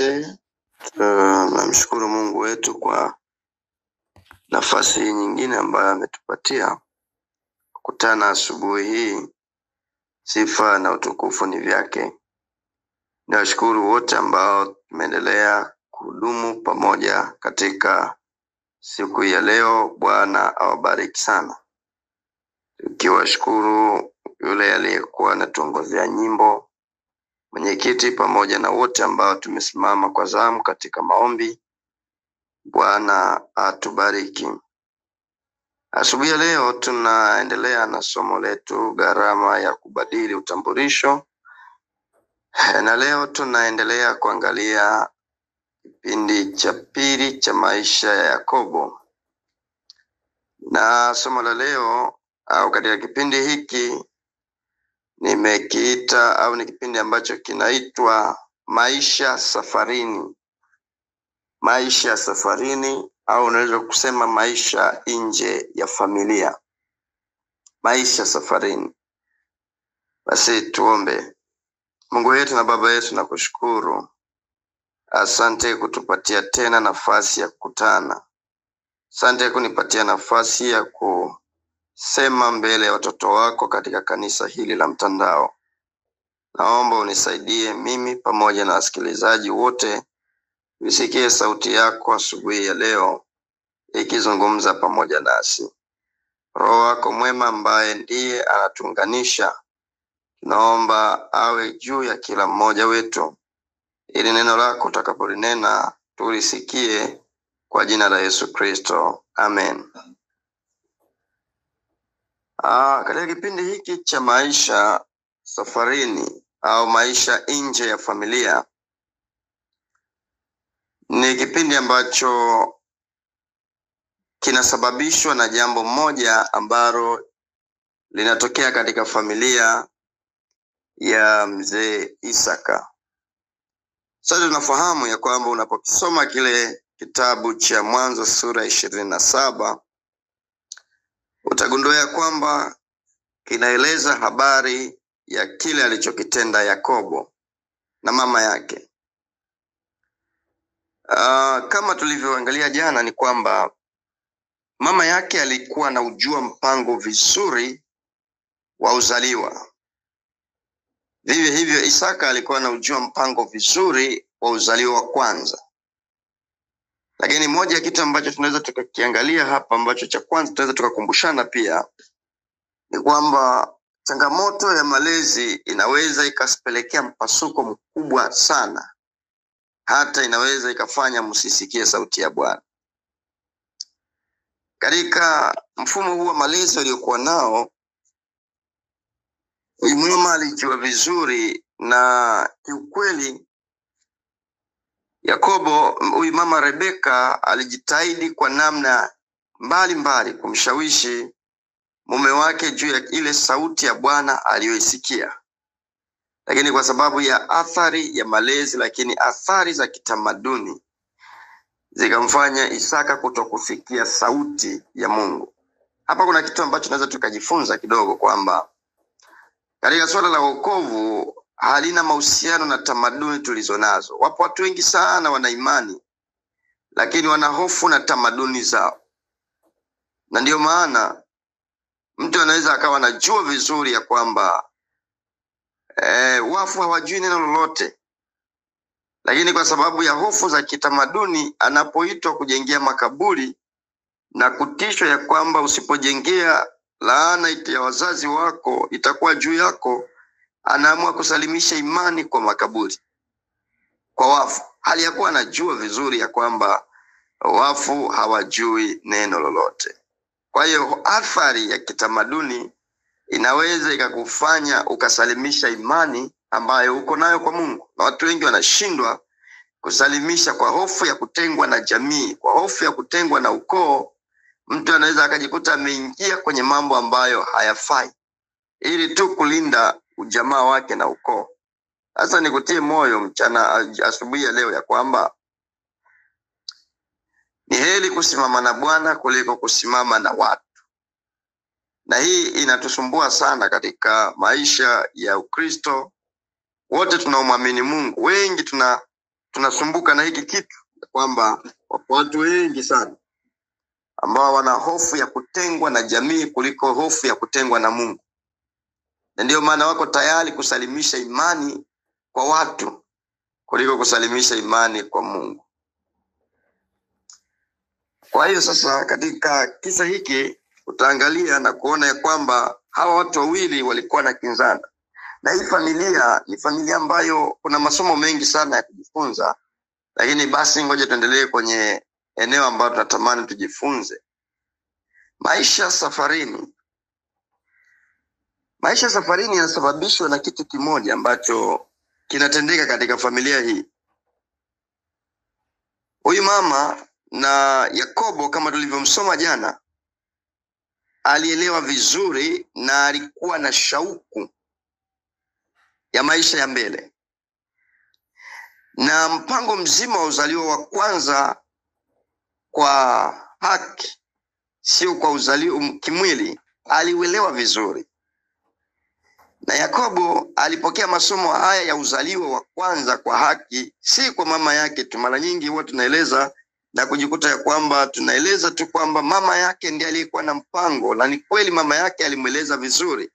wote. Namshukuru Mungu wetu kwa nafasi nyingine ambayo ametupatia kukutana asubuhi hii. Sifa na utukufu ni vyake. Nawashukuru wote ambao tumeendelea kuhudumu pamoja katika siku ya leo. Bwana awabariki sana. Tukiwashukuru yule aliyekuwa anatuongozea nyimbo, mwenyekiti, pamoja na wote ambao tumesimama kwa zamu katika maombi. Bwana atubariki. Asubuhi ya leo tunaendelea na somo letu, gharama ya kubadili utambulisho. Na leo tunaendelea kuangalia kipindi cha pili cha maisha ya Yakobo. Na somo la leo au katika kipindi hiki nimekiita au ni kipindi ambacho kinaitwa maisha safarini. Maisha safarini, au unaweza kusema maisha nje ya familia. Maisha safarini. Basi tuombe. Mungu wetu na Baba yetu, nakushukuru. Asante kutupatia tena nafasi ya kukutana. Asante kunipatia nafasi ya kusema mbele ya watoto wako katika kanisa hili la mtandao. Naomba unisaidie mimi pamoja na wasikilizaji wote visikie sauti yako asubuhi ya leo ikizungumza pamoja nasi. Roho wako mwema ambaye ndiye anatuunganisha, naomba awe juu ya kila mmoja wetu, ili neno lako utakapolinena tulisikie kwa jina la Yesu Kristo. Amen. Katika kipindi hiki cha maisha safarini au maisha nje ya familia, ni kipindi ambacho kinasababishwa na jambo moja ambalo linatokea katika familia ya mzee Isaka. Sasa tunafahamu ya kwamba unapokisoma kile kitabu cha Mwanzo sura 27, utagundua ya kwamba kinaeleza habari ya kile alichokitenda Yakobo na mama yake. Kama tulivyoangalia jana, ni kwamba mama yake alikuwa na ujua mpango vizuri wa uzaliwa. Vivyo hivyo Isaka alikuwa na ujua mpango vizuri wa uzaliwa wa kwanza. Lakini moja ya kitu ambacho tunaweza tukakiangalia hapa, ambacho cha kwanza tunaweza tukakumbushana pia, ni kwamba changamoto ya malezi inaweza ikasipelekea mpasuko mkubwa sana. Hata inaweza ikafanya msisikie sauti ya Bwana. Katika mfumo huu wa malezi waliokuwa nao, huyu mama alijua vizuri, na kiukweli Yakobo, huyu mama Rebeka, alijitahidi kwa namna mbalimbali kumshawishi mume wake juu ya ile sauti ya Bwana aliyoisikia. Lakini kwa sababu ya athari ya malezi, lakini athari za kitamaduni, zikamfanya Isaka kutokusikia sauti ya Mungu. Hapa kuna kitu ambacho tunaweza tukajifunza kidogo, kwamba katika swala la wokovu halina mahusiano na tamaduni tulizonazo. Wapo watu wengi sana wana imani, lakini wana hofu na tamaduni zao. Na ndio maana mtu anaweza akawa anajua vizuri ya kwamba wafu hawajui neno lolote, lakini kwa sababu ya hofu za kitamaduni, anapoitwa kujengea makaburi na kutishwa ya kwamba usipojengea laana ya wazazi wako itakuwa juu yako, anaamua kusalimisha imani kwa makaburi, kwa wafu, hali ya kuwa anajua vizuri ya kwamba wafu hawajui neno lolote. Kwa hiyo athari ya kitamaduni inaweza ikakufanya ukasalimisha imani ambayo uko nayo kwa Mungu. Na watu wengi wanashindwa kusalimisha kwa hofu ya kutengwa na jamii, kwa hofu ya kutengwa na ukoo. Mtu anaweza akajikuta ameingia kwenye mambo ambayo hayafai, ili tu kulinda ujamaa wake na ukoo. Sasa nikutie moyo asubuhi ya leo ya kwamba ni heri kusimama na Bwana kuliko kusimama na watu. Na hii inatusumbua sana katika maisha ya Ukristo. Wote tunaomwamini Mungu, wengi tunasumbuka na hiki kitu, kwamba watu wengi sana ambao wana hofu ya kutengwa na jamii kuliko hofu ya kutengwa na Mungu. Na ndio maana wako tayari kusalimisha imani kwa watu kuliko kusalimisha imani kwa Mungu. Kwa hiyo sasa katika kisa hiki utaangalia na kuona ya kwamba hawa watu wawili walikuwa na kinzana. Na hii familia ni familia ambayo kuna masomo mengi sana ya kujifunza, lakini basi ngoja tuendelee kwenye eneo ambalo tunatamani tujifunze. Maisha safarini. Maisha safarini yanasababishwa na kitu kimoja ambacho kinatendeka katika familia hii. Huyu mama na Yakobo, kama tulivyomsoma jana, alielewa vizuri na alikuwa na shauku ya maisha ya mbele. Na mpango mzima wa uzalio wa kwanza kwa haki, sio kwa uzalio kimwili, aliuelewa vizuri. Na Yakobo alipokea masomo haya ya uzaliwa wa kwanza kwa haki, si kwa mama yake tu. Mara nyingi huwa tunaeleza na kujikuta ya kwamba tunaeleza tu kwamba mama yake ndiye aliyekuwa na mpango, na ni kweli mama yake alimweleza vizuri,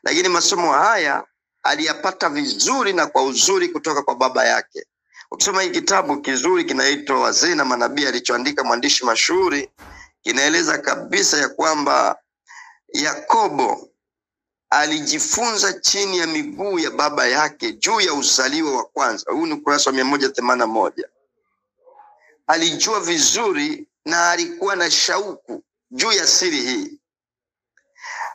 lakini masomo haya aliyapata vizuri na kwa uzuri kutoka kwa baba yake. Ukisoma hii kitabu kizuri kinaitwa Wazee na Manabii alichoandika mwandishi mashuhuri, kinaeleza kabisa ya kwamba Yakobo alijifunza chini ya miguu ya baba yake juu ya uzaliwa wa kwanza. Huu ni ukurasa wa 181. Alijua vizuri na alikuwa na shauku juu ya siri hii.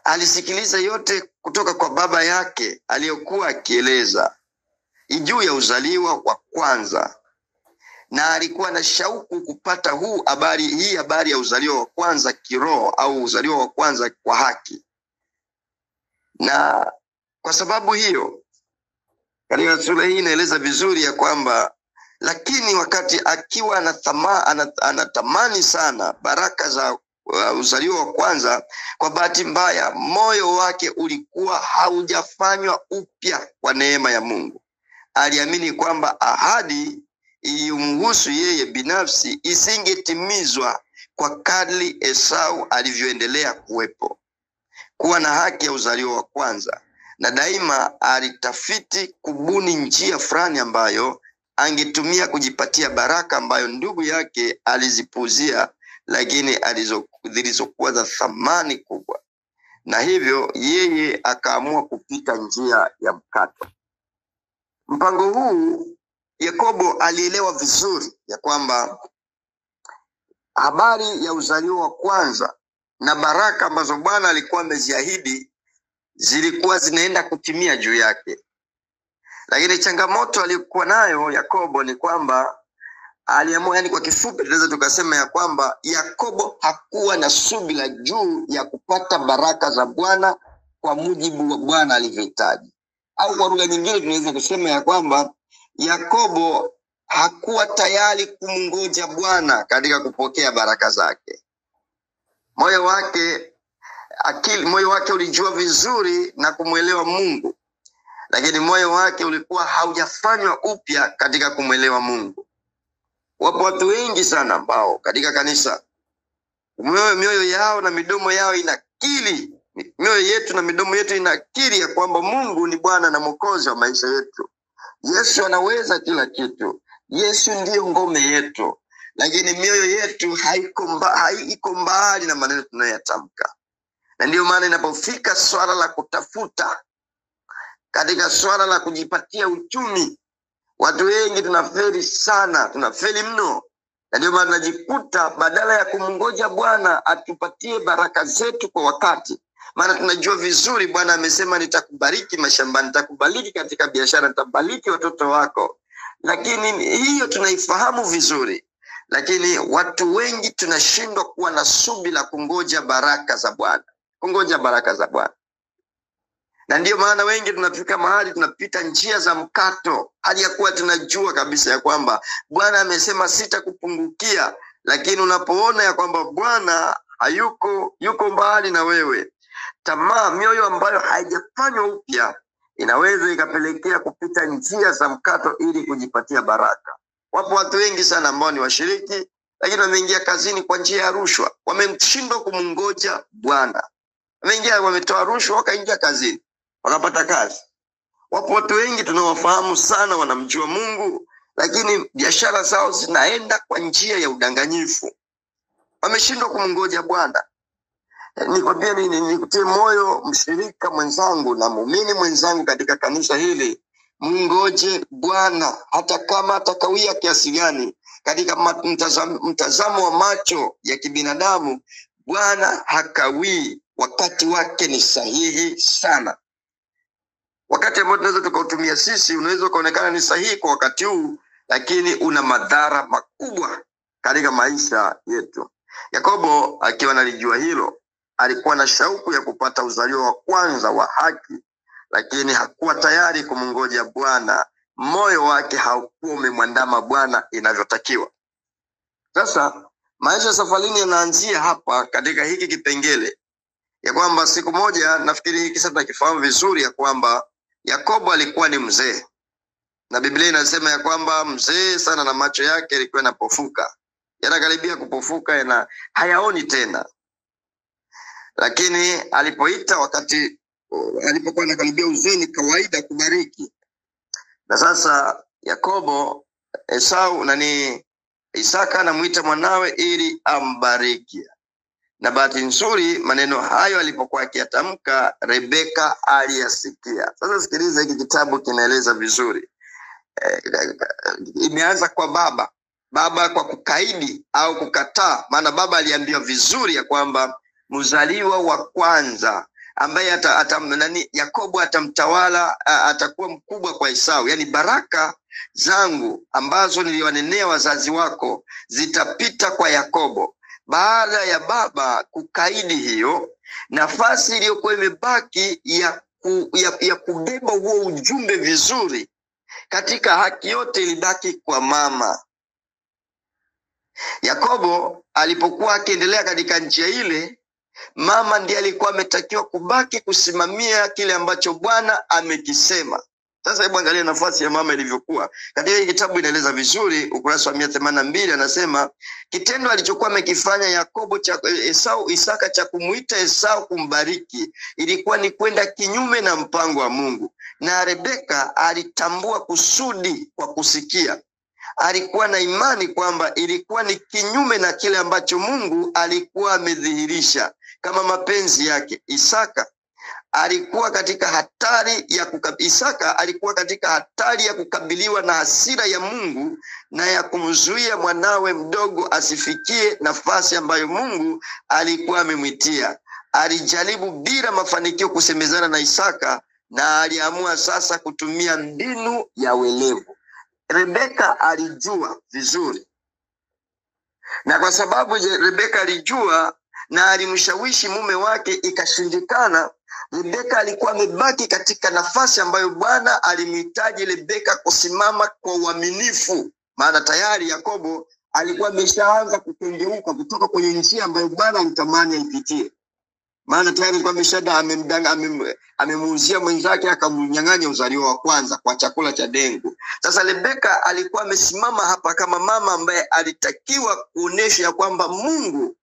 Alisikiliza yote kutoka kwa baba yake aliyokuwa akieleza juu ya uzaliwa wa kwanza, na alikuwa na shauku kupata hii habari ya uzaliwa wa kwanza kiroho, au uzaliwa wa kwanza kwa haki. Na kwa sababu hiyo katika sura hii inaeleza vizuri ya kwamba, lakini wakati akiwa anatamani sana baraka za uzaliwa wa kwanza, kwa bahati mbaya moyo wake ulikuwa haujafanywa upya kwa neema ya Mungu. Aliamini kwamba ahadi iliyomhusu yeye binafsi isingetimizwa kwa kadri Esau alivyoendelea kuwa na haki ya uzaliwa wa kwanza, na daima alitafiti kubuni njia fulani ambayo angetumia kujipatia baraka ambayo ndugu yake alizipuzia, lakini zilizokuwa za thamani kubwa. Na hivyo yeye akaamua kupita njia ya mkato. Mpango huu Yakobo alielewa vizuri ya kwamba habari ya uzaliwa wa kwanza na baraka ambazo Bwana alikuwa ameziahidi zilikuwa zinaenda kutimia juu yake. Lakini changamoto aliyokuwa nayo Yakobo ni kwamba aliamua, yani kwa kifupi tunaweza tukasema ya kwamba Yakobo hakuwa na subira juu ya kupata baraka za Bwana kwa mujibu wa Bwana alivyohitaji. Au kwa lugha nyingine tunaweza kusema ya kwamba Yakobo hakuwa tayari kumngoja Bwana katika kupokea baraka zake. Moyo wake ulijua vizuri na kumwelewa Mungu, lakini moyo wake ulikuwa haujafanywa upya katika kumwelewa Mungu. Wapo watu wengi sana ambao katika kanisa mioyo yao na midomo yao inakiri, mioyo yetu na midomo yetu inakiri ya kwamba Mungu ni Bwana na Mwokozi wa maisha yetu. Yesu anaweza kila kitu. Yesu ndiyo ngome yetu. Lakini mioyo yetu haiko mbali na maneno tunayoyatamka. Na ndiyo maana inapofika swala la kutafuta, katika swala la kujipatia uchumi, watu wengi tunafeli sana, tunafeli mno. Na ndiyo maana najikuta badala ya kumngoja Bwana atupatie baraka zetu kwa wakati, maana tunajua vizuri Bwana amesema nitakubariki mashambani, nitakubariki katika biashara, nitabariki watoto wako. Lakini hiyo tunaifahamu vizuri. Lakini watu wengi tunashindwa kuwa na subira kungoja baraka za Bwana. Kungoja baraka za Bwana. Na ndiyo maana wengi tunafika mahali tunapita njia za mkato, hali ya kuwa tunajua kabisa ya kwamba Bwana amesema sitakupungukia, lakini unapoona ya kwamba Bwana yuko mbali na wewe, tamaa, mioyo ambayo haijafanywa upya inaweza ikapelekea kupita njia za mkato ili kujipatia baraka. Wapo watu wengi sana ambao ni washiriki, lakini wameingia kazini kwa njia ya rushwa. Wameshindwa kumngoja Bwana. Wametoa rushwa wakaingia kazini, wakapata kazi. Wapo watu wengi tunawafahamu sana wanamjua Mungu, lakini biashara zao zinaenda kwa njia ya udanganyifu. Wameshindwa kumngoja Bwana. Nikwambia nini? Nikutie moyo mshirika mwenzangu na muumini mwenzangu katika kanisa hili, mngoje Bwana hata kama atakawia kiasi gani. Katika mtazamo wa macho ya kibinadamu, Bwana hakawii, wakati wake ni sahihi sana. Wakati ambao tunaweza tukautumia sisi unaweza kuonekana ni sahihi kwa wakati huu, lakini una madhara makubwa katika maisha yetu. Yakobo akiwa analijua hilo, alikuwa na shauku ya kupata uzalio wa kwanza wa haki, lakini hakuwa tayari kumngoja Bwana. Moyo wake haukuwa umemwandama Bwana inavyotakiwa. Sasa maisha safarini yanaanzia hapa katika hiki kipengele, ya kwamba siku moja, nafikiri hiki sasa tukifahamu vizuri, ya kwamba Yakobo alikuwa ni mzee, na Biblia inasema ya kwamba mzee sana na macho yake yalikuwa yanapofuka, yanakaribia kupofuka, hayaoni tena. Lakini alipoita wakati alipokuwa anakaribia uzee, ni kawaida kubariki. Na sasa Yakobo, Isaka anamuita mwanawe ili ambariki. Na bahati nzuri maneno hayo alipokuwa akiyatamka, Rebeka aliyasikia. Sasa sikiliza, hiki kitabu kinaeleza vizuri. Imeanza kwa baba kwa kukaidi au kukataa. Maana baba aliambiwa vizuri ya kwamba mzaliwa wa kwanza ambaye Yakobo atamtawala, atakuwa mkubwa kwa Esau. Yani baraka zangu ambazo niliwanenea wazazi wako zitapita kwa Yakobo. Baada ya baba kukaidi hiyo, nafasi iliyokuwa imebaki ya kubeba huo ujumbe vizuri katika haki yote ilibaki kwa mama. Yakobo alipokuwa akiendelea katika njia ile, mama ndiye alikuwa ametakiwa kubaki kusimamia kile ambacho Bwana amekisema. Sasa hebu angalia nafasi ya mama ilivyokuwa. Katika kitabu inaeleza vizuri, ukurasa wa 182, anasema kitendo alichokuwa amekifanya Yakobo cha Isaka cha kumuita Esau kumbariki ilikuwa ni kwenda kinyume na mpango wa Mungu. Na Rebeka alitambua kusudi kwa kusikia. Alikuwa na imani kwamba ilikuwa ni kinyume na kile ambacho Mungu alikuwa amedhihirisha kama mapenzi yake. Isaka alikuwa katika hatari ya kukabiliwa na hasira ya Mungu na ya kumzuia mwanawe mdogo asifikie nafasi ambayo Mungu alikuwa amemwitia. Alijaribu bila mafanikio kusemezana na Isaka, na aliamua sasa kutumia mbinu ya welevu. Rebeka alijua vizuri, na kwa sababu Rebeka alijua na alimshawishi mume wake ikashindikana, Rebeka alikuwa amebaki katika nafasi ambayo Bwana alimhitaji Rebeka kusimama kwa uaminifu. Maana tayari Yakobo alikuwa ameshaanza kukengeuka kutoka kwenye njia ambayo Bwana alitamani aipitie. Maana tayari alikuwa amemuuzia mwenzake, akamnyang'anya uzalio wa kwanza kwa chakula cha dengu. Sasa Rebeka alikuwa amesimama hapa kama mama ambaye alitakiwa kuonesha kwamba Mungu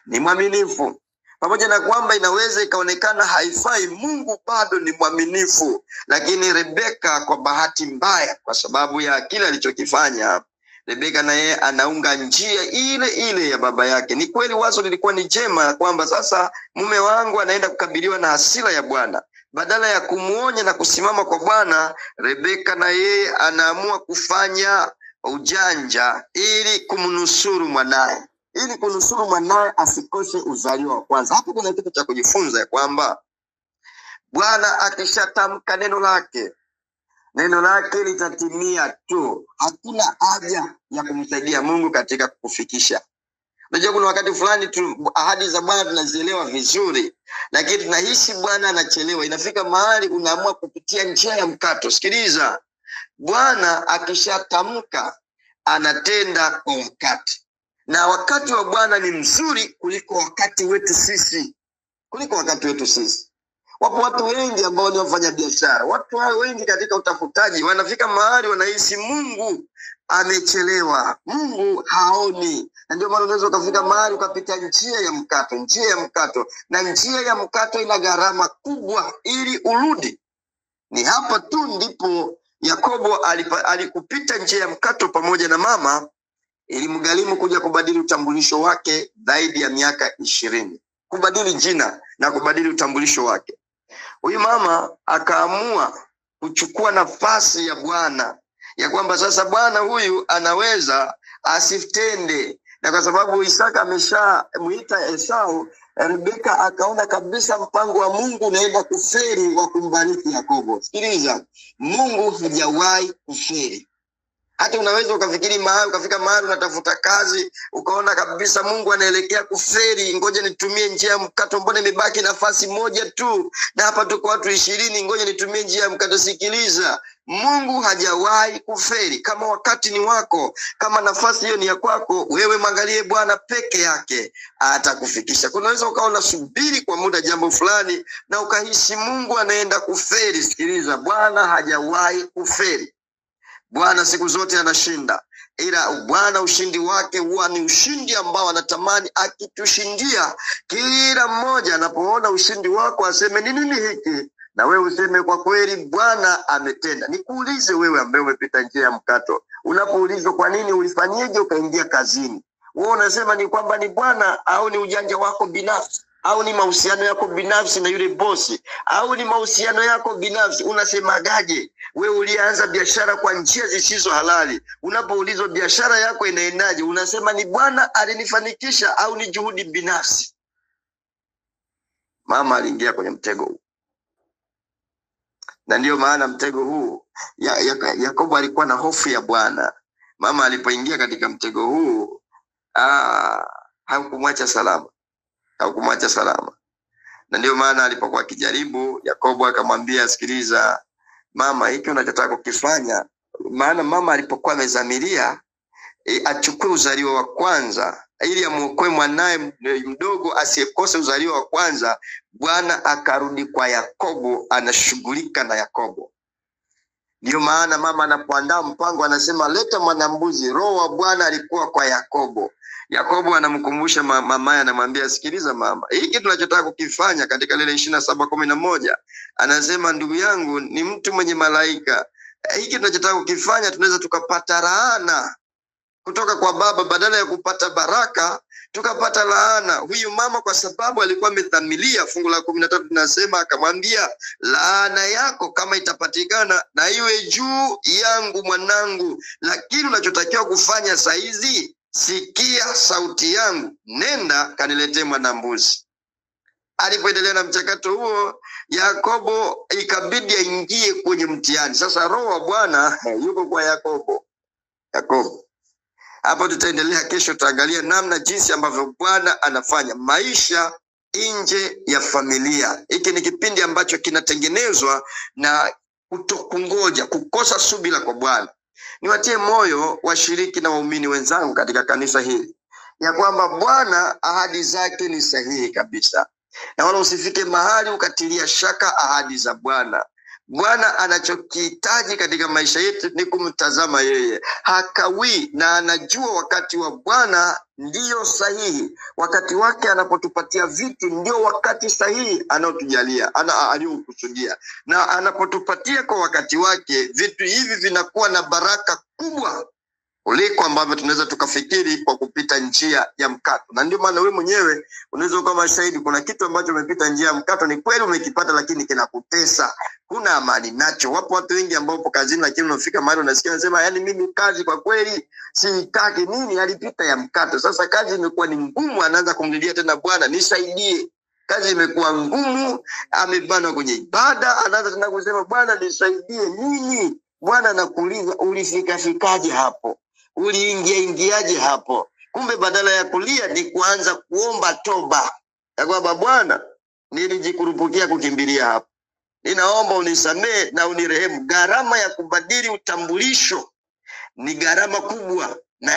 ni mwaminifu. Pamoja na kwamba inaweza ikaonekana haifai, Mungu bado ni mwaminifu. Lakini Rebeka, kwa bahati mbaya, kwa sababu ya kile alichokifanya, Rebeka na yeye anaunga njia ile ile ya baba yake. Ni kweli wazo lilikuwa ni jema kwamba sasa mume wangu anaenda kukabiliwa na hasira ya Bwana. Badala ya kumuonya na kusimama kwa Bwana, Rebeka na yeye anaamua kufanya ujanja ili kumnusuru mwanae. Ili kunusuru mwanae asikose uzalio wa kwanza. Hapo kuna kitu cha kujifunza, ya kwamba Bwana akishatamka neno lake litatimia tu. Hakuna haja ya kumsaidia Mungu katika kufikisha. Unajua kuna wakati fulani ahadi za Bwana tunazielewa vizuri, lakini tunahisi Bwana anachelewa. Inafika mahali unaamua kupitia njia ya mkato. Sikiliza, Bwana akishatamka anatenda kwa wakati. Na wakati wa Bwana ni mzuri kuliko wakati wetu sisi. Wapo watu wengi ambao ni wafanya biashara. Watu hao wengi katika utafutaji wanafika mahali wanahisi Mungu amechelewa, Mungu haoni. Na ndio maana unaweza ukafika mahali ukapita njia ya mkato, na njia ya mkato ina gharama kubwa ili urudi. Ni hapa tu ndipo Yakobo alikupita njia ya mkato pamoja na mama, ilimgharimu kuja kubadili utambulisho wake zaidi ya miaka 20, kubadili jina na kubadili utambulisho wake. Huyu mama akaamua kuchukua nafasi ya Bwana, ya kwamba sasa Bwana huyu anaweza asitende. Na kwa sababu Isaka ameshamuita Esau, Rebeka akaona kabisa mpango wa Mungu unaenda kufeli wa kumbariki Yakobo. Sikiliza, Mungu hajawahi kufeli. Hata unaweza ukafika mahali unatafuta kazi, ukaona kabisa Mungu anaelekea kufeli, ngoja nitumie njia ya mkato, mbona imebaki nafasi moja tu, na hapa tuko watu 20, ngoja nitumie njia ya mkato. Sikiliza, Mungu hajawahi kufeli. Kama wakati ni wako, kama nafasi hiyo ni ya kwako, wewe mwangalie Bwana peke yake, atakufikisha. Unaweza ukaona subiri kwa muda jambo fulani na ukahisi Mungu anaenda kufeli. Sikiliza, Bwana hajawahi kufeli. Bwana siku zote anashinda, ila Bwana ushindi wake huwa ni ushindi ambao anatamani akitushindia. Kila mmoja anapoona ushindi wako aseme ni nini hiki, na wewe useme kwa kweli Bwana ametenda. Nikuulize wewe ambaye umepita njia ya mkato, unapoulizwa kwa nini ulifanyeje ukaingia kazini, wewe unasema ni kwamba ni Bwana, au ni ujanja wako binafsi, au ni mahusiano yako binafsi na yule bosi, au ni mahusiano yako binafsi? Unasemagaje? Wewe ulianza biashara kwa njia zisizo halali. Unapoulizwa biashara yako inaendaje, unasema ni Bwana alinifanikisha au ni juhudi binafsi? Mama aliingia kwenye mtego huu. Na ndio maana mtego huu Yakobo alikuwa na hofu ya Bwana. Mama alipoingia katika mtego huu, hakumwacha salama. Na ndio maana alipokuwa akijaribu, Yakobo akamwambia, sikiliza mama, hiki unachotaka kukifanya, maana mama alipokuwa amezamiria achukue uzalio wa kwanza ili amuokoe mwanae mdogo asiyekose uzalio wa kwanza, Bwana akarudi kwa Yakobo, anashughulika na Yakobo. Ndio maana mama anapoandaa mpango anasema leta mwanambuzi. Roho wa Bwana alikuwa kwa Yakobo. Yakobo anamkumbusha mamaye, anamwambia, sikiliza mama, hiki tunachotaka kukifanya, katika lile 27:11 anasema, ndugu yangu ni mtu mwenye malaika. Hiki tunachotaka kukifanya tunaweza tukapata laana kutoka kwa baba, badala ya kupata baraka tukapata laana. Huyu mama kwa sababu alikuwa amedhamiria, fungu la 13 tunasema, akamwambia, laana yako kama itapatikana na iwe juu yangu mwanangu, lakini unachotakiwa kufanya saizi, sikia sauti yangu, nenda kaniletee mwanambuzi. Alipoendelea na mchakato huo, Yakobo ikabidi aingie kwenye mtihani. Sasa roho wa Bwana yuko kwa Yakobo. Hapo tutaendelea kesho, tutaangalia namna jinsi ambavyo Bwana anafanya maisha nje ya familia. Hiki ni kipindi ambacho kinatengenezwa na kutokungoja, kukosa subira kwa Bwana. Niwatie moyo washiriki na waumini wenzangu katika kanisa hili, ya kwamba Bwana ahadi zake ni sahihi kabisa, na wala usifike mahali ukatilia shaka ahadi za Bwana. Bwana anachokihitaji katika maisha yetu ni kumtazama yeye. Hakawii, na anajua wakati wa Bwana ndiyo sahihi. Wakati wake anapotupatia vitu ndio wakati sahihi anaotujalia, aliokusudia. Na anapotupatia kwa wakati wake, vitu hivi vinakuwa na baraka kubwa kuliko ambavyo tunaweza tukafikiri kwa kupita njia ya mkato. Na ndio maana wewe mwenyewe unaweza kama shahidi, kuna kitu ambacho umepita njia ya mkato, ni kweli umekipata, lakini kinakutesa, kuna amani nacho. Wapo watu wengi ambao upo kazini, lakini unafika mahali unasikia unasema, yani mimi kazi kwa kweli sitaki. Nini? Alipita ya mkato. Sasa kazi imekuwa ni ngumu, anaanza kumlilia tena, Bwana nisaidie. Kazi imekuwa ngumu, amebana kwenye ibada, anaanza tena kusema, Bwana nisaidie. Nini? Bwana anakuuliza, ulifikafikaje hapo? Uliingiaje hapo? Kumbe badala ya kulia ni kuanza kuomba toba, ya kwamba Bwana, nilijikurupukia kukimbilia hapo, ninaomba unisamee na unirehemu. Gharama ya kubadili utambulisho ni gharama kubwa, na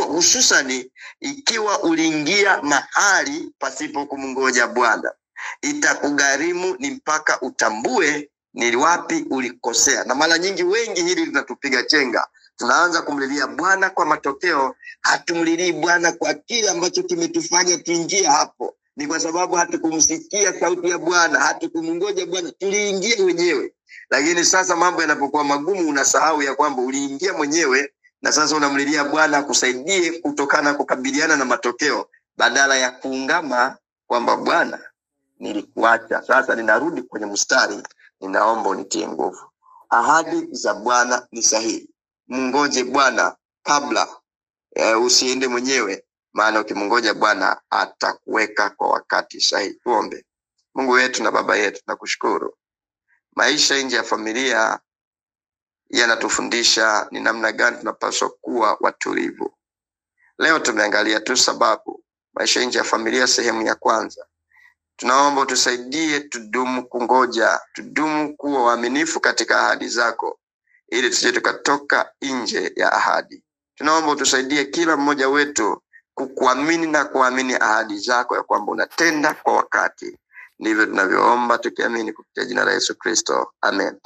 hususani ikiwa uliingia mahali pasipo kumngoja Bwana. Itakugharimu ni mpaka utambue ni wapi ulikosea. Na mara nyingi wengi hili linatupiga chenga. Tunaanza kumlilia Bwana kwa matokeo, hatumlilii Bwana kwa kile ambacho kimetufanya tuingie hapo. Ni kwa sababu hatukumsikia sauti ya Bwana, hatukumungoja Bwana, tuliingia wenyewe. Lakini sasa mambo yanapokuwa magumu, unasahau ya kwamba uliingia mwenyewe, na sasa unamlilia Bwana akusaidie kutokana kukabiliana na matokeo, badala ya kuungama kwamba Bwana, nilikuacha, sasa ninarudi kwenye mstari, ninaomba unitie nguvu. Ahadi za Bwana ni sahihi. Mungoje Bwana kabla usiende mwenyewe, maana ukimungoja Bwana atakuweka kwa wakati sahihi. Tuombe. Mungu wetu na Baba yetu, nakushukuru. Maisha nje ya familia yanatufundisha ni namna gani tunapaswa kuwa watulivu. Leo tumeangalia tu sababu maisha nje ya familia sehemu ya kwanza. Tunaomba utusaidie tudumu kungoja, tudumu kuwa waaminifu katika ahadi zako, ili tusije tukatoka nje ya ahadi. Tunaomba utusaidie kila mmoja wetu kukuamini na kuamini ahadi zako ya kwamba unatenda kwa wakati. Ndivyo tunavyoomba tukiamini kupitia jina la Yesu Kristo. Amen.